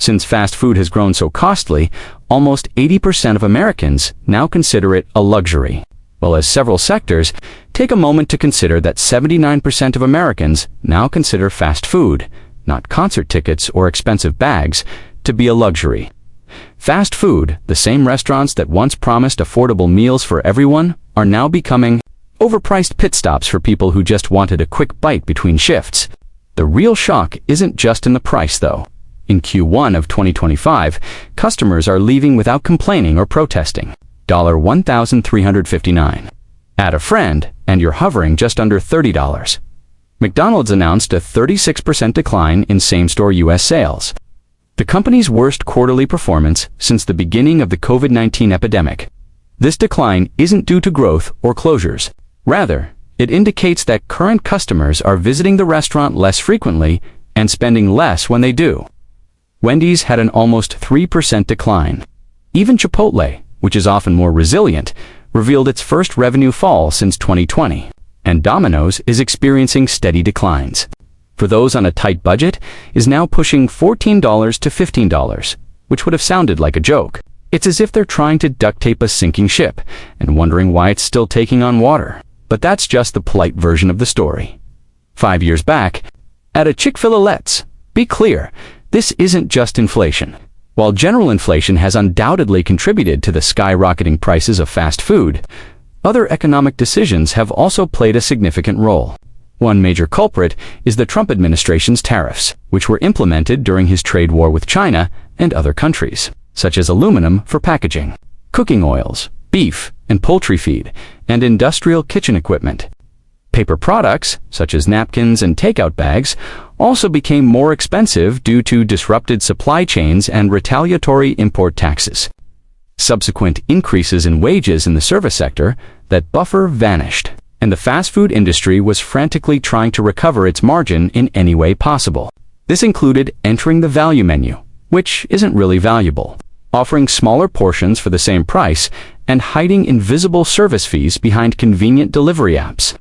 Since fast food has grown so costly, almost 80% of Americans now consider it a luxury. Well, as several sectors, take a moment to consider that 79% of Americans now consider fast food, not concert tickets or expensive bags, to be a luxury. Fast food, the same restaurants that once promised affordable meals for everyone, are now becoming overpriced pit stops for people who just wanted a quick bite between shifts. The real shock isn't just in the price, though. In Q1 of 2025, customers are leaving without complaining or protesting. $1,359. Add a friend, and you're hovering just under $30. McDonald's announced a 36% decline in same-store U.S. sales, the company's worst quarterly performance since the beginning of the COVID-19 epidemic. This decline isn't due to growth or closures. Rather, it indicates that current customers are visiting the restaurant less frequently and spending less when they do. Wendy's had an almost 3% decline. Even Chipotle, which is often more resilient, revealed its first revenue fall since 2020. And Domino's is experiencing steady declines. For those on a tight budget, is now pushing $14 to $15, which would have sounded like a joke. It's as if they're trying to duct tape a sinking ship and wondering why it's still taking on water. But that's just the polite version of the story. 5 years back, at a Chick-fil-A, be clear, this isn't just inflation. While general inflation has undoubtedly contributed to the skyrocketing prices of fast food, other economic decisions have also played a significant role. One major culprit is the Trump administration's tariffs, which were implemented during his trade war with China and other countries, such as aluminum for packaging, cooking oils, beef and poultry feed, and industrial kitchen equipment. Paper products, such as napkins and takeout bags, also became more expensive due to disrupted supply chains and retaliatory import taxes. Subsequent increases in wages in the service sector, that buffer vanished, and the fast food industry was frantically trying to recover its margin in any way possible. This included entering the value menu, which isn't really valuable, offering smaller portions for the same price, and hiding invisible service fees behind convenient delivery apps.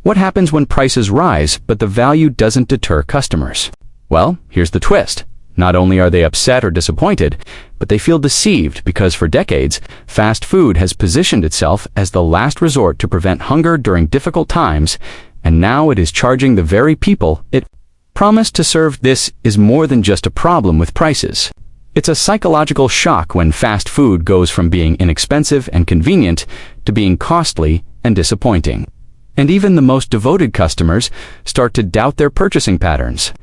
What happens when prices rise but the value doesn't deter customers? Well, here's the twist. Not only are they upset or disappointed, but they feel deceived because for decades, fast food has positioned itself as the last resort to prevent hunger during difficult times, and now it is charging the very people it promised to serve. This is more than just a problem with prices. It's a psychological shock when fast food goes from being inexpensive and convenient to being costly and disappointing. And even the most devoted customers start to doubt their purchasing patterns.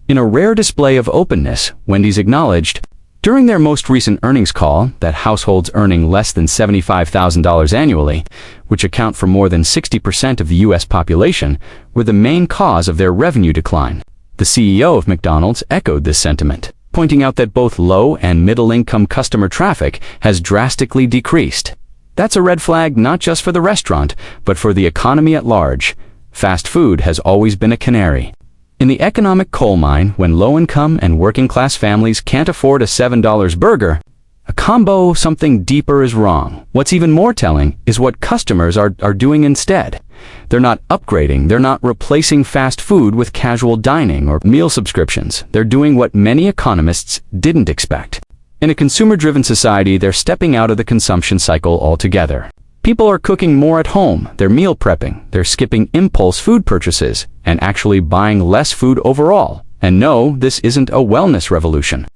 In a rare display of openness, Wendy's acknowledged, during their most recent earnings call, that households earning less than $75,000 annually, which account for more than 60% of the U.S. population, were the main cause of their revenue decline. The CEO of McDonald's echoed this sentiment, pointing out that both low and middle-income customer traffic has drastically decreased. That's a red flag not just for the restaurant, but for the economy at large. Fast food has always been a canary in the economic coal mine when low-income and working-class families can't afford a $7 burger. A combo something deeper is wrong. What's even more telling is what customers are doing instead. They're not upgrading, they're not replacing fast food with casual dining or meal subscriptions. They're doing what many economists didn't expect. In a consumer-driven society, they're stepping out of the consumption cycle altogether. People are cooking more at home, they're meal prepping, they're skipping impulse food purchases, and actually buying less food overall. And no, this isn't a wellness revolution.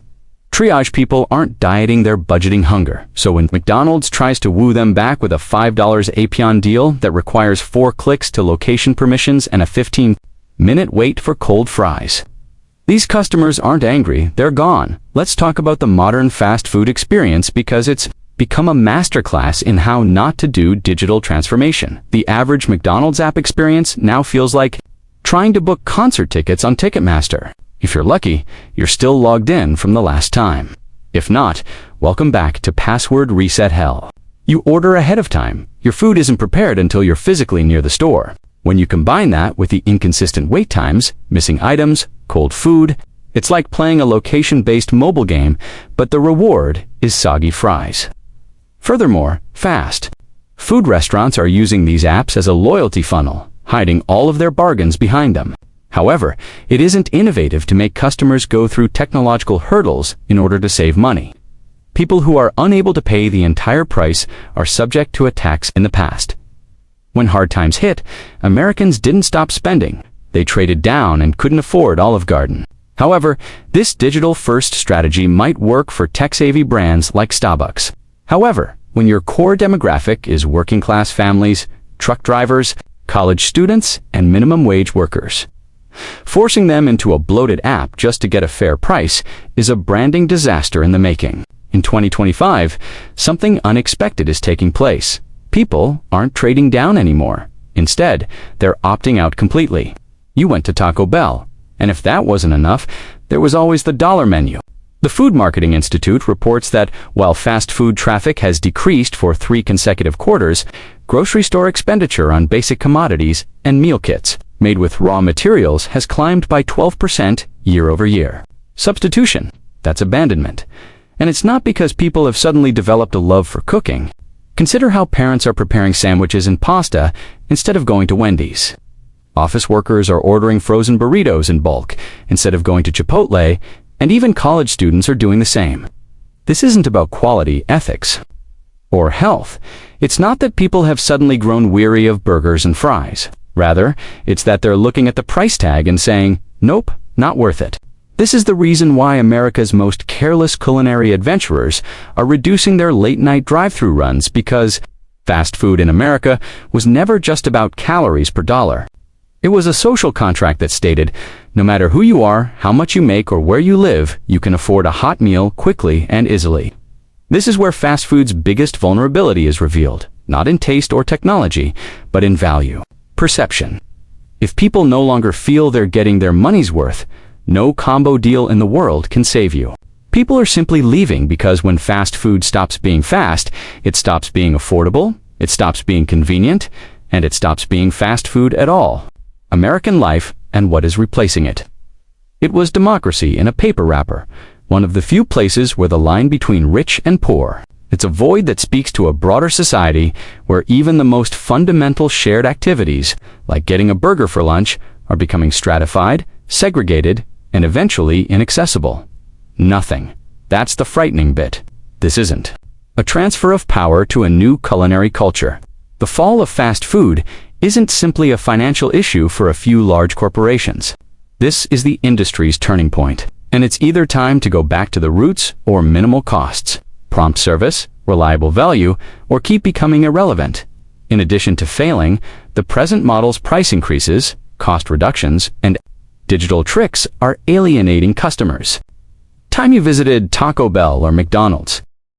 Triage people aren't dieting, they're budgeting hunger. So when McDonald's tries to woo them back with a $5 Apion deal that requires 4 clicks to location permissions and a 15-minute wait for cold fries, these customers aren't angry, they're gone. Let's talk about the modern fast food experience because it's become a masterclass in how not to do digital transformation. The average McDonald's app experience now feels like trying to book concert tickets on Ticketmaster. If you're lucky, you're still logged in from the last time. If not, welcome back to password reset hell. You order ahead of time. Your food isn't prepared until you're physically near the store. When you combine that with the inconsistent wait times, missing items, cold food, it's like playing a location-based mobile game, but the reward is soggy fries. Furthermore, fast food restaurants are using these apps as a loyalty funnel, hiding all of their bargains behind them. However, it isn't innovative to make customers go through technological hurdles in order to save money. People who are unable to pay the entire price are subject to a tax in the past. When hard times hit, Americans didn't stop spending. They traded down and couldn't afford Olive Garden. However, this digital-first strategy might work for tech-savvy brands like Starbucks. However, when your core demographic is working-class families, truck drivers, college students, and minimum-wage workers, forcing them into a bloated app just to get a fair price is a branding disaster in the making. In 2025, something unexpected is taking place. People aren't trading down anymore. Instead, they're opting out completely. You went to Taco Bell, and if that wasn't enough, there was always the dollar menu. The Food Marketing Institute reports that while fast food traffic has decreased for 3 consecutive quarters, grocery store expenditure on basic commodities and meal kits made with raw materials has climbed by 12% year over year. Substitution, that's abandonment. And it's not because people have suddenly developed a love for cooking. Consider how parents are preparing sandwiches and pasta instead of going to Wendy's. Office workers are ordering frozen burritos in bulk instead of going to Chipotle, and even college students are doing the same. This isn't about quality, ethics, or health. It's not that people have suddenly grown weary of burgers and fries. Rather, it's that they're looking at the price tag and saying, nope, not worth it. This is the reason why America's most careless culinary adventurers are reducing their late-night drive-thru runs, because fast food in America was never just about calories per dollar. It was a social contract that stated, no matter who you are, how much you make, or where you live, you can afford a hot meal quickly and easily. This is where fast food's biggest vulnerability is revealed, not in taste or technology, but in value. Perception. If people no longer feel they're getting their money's worth, no combo deal in the world can save you. People are simply leaving because when fast food stops being fast, it stops being affordable, it stops being convenient, and it stops being fast food at all. American life and what is replacing it. It was democracy in a paper wrapper, one of the few places where the line between rich and poor. It's a void that speaks to a broader society where even the most fundamental shared activities, like getting a burger for lunch, are becoming stratified, segregated, and eventually inaccessible. Nothing. That's the frightening bit. This isn't a transfer of power to a new culinary culture. The fall of fast food isn't simply a financial issue for a few large corporations. This is the industry's turning point, and it's either time to go back to the roots or minimal costs, prompt service, reliable value, or keep becoming irrelevant. In addition to failing, the present model's price increases, cost reductions, and digital tricks are alienating customers. Time you visited Taco Bell or McDonald's,